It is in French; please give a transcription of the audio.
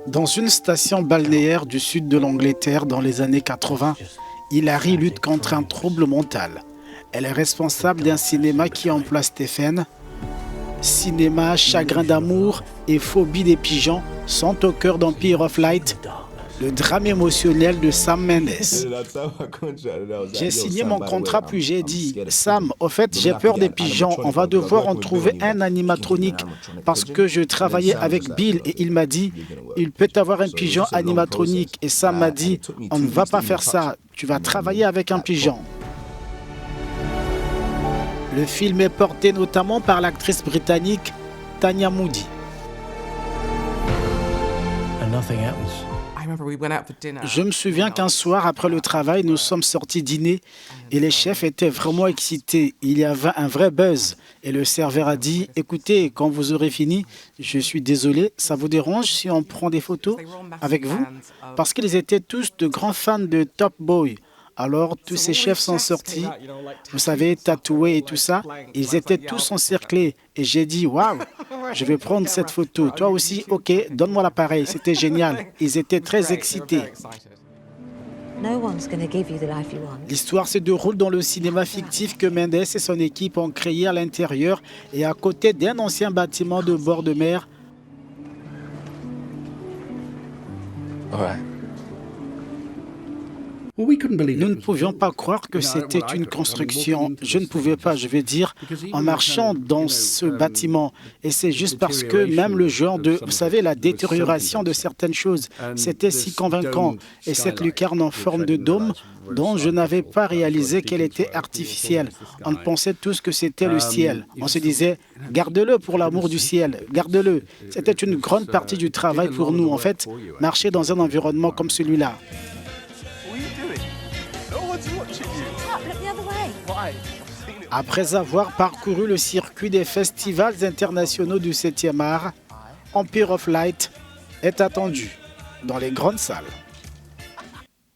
Dans une station balnéaire du sud de l'Angleterre dans les années 80, Hilary lutte contre un trouble mental. Elle est responsable d'un cinéma qui emploie Stephen. Cinéma, chagrin d'amour et phobie des pigeons sont au cœur d'Empire of Light, le drame émotionnel de Sam Mendes. J'ai signé mon contrat puis j'ai dit « Sam, au fait j'ai peur des pigeons, on va devoir en trouver un animatronique parce que je travaillais avec Bill et il m'a dit « Il peut avoir un pigeon animatronique » et Sam m'a dit « On ne va pas faire ça, tu vas travailler avec un pigeon ». Le film est porté notamment par l'actrice britannique Tanya Moody. Je me souviens qu'un soir, après le travail, nous sommes sortis dîner et les chefs étaient vraiment excités. Il y avait un vrai buzz. Et le serveur a dit « Écoutez, quand vous aurez fini, je suis désolé, ça vous dérange si on prend des photos avec vous ?» Parce qu'ils étaient tous de grands fans de Top Boy. Alors, tous ces chefs sont sortis, vous savez, tatoués et tout ça. Ils étaient tous encerclés. Et j'ai dit, waouh, je vais prendre cette photo. Toi aussi, ok, donne-moi l'appareil. C'était génial. Ils étaient très excités. L'histoire se déroule dans le cinéma fictif que Mendes et son équipe ont créé à l'intérieur et à côté d'un ancien bâtiment de bord de mer. Nous ne pouvions pas croire que c'était une construction. Je ne pouvais pas, je vais dire, en marchant dans ce bâtiment. Et c'est juste parce que même le genre de, vous savez, la détérioration de certaines choses, c'était si convaincant. Et cette lucarne en forme de dôme, dont je n'avais pas réalisé qu'elle était artificielle. On pensait tous que c'était le ciel. On se disait, garde-le pour l'amour du ciel, garde-le. C'était une grande partie du travail pour nous, en fait, marcher dans un environnement comme celui-là. Après avoir parcouru le circuit des festivals internationaux du 7e art, Empire of Light est attendu dans les grandes salles.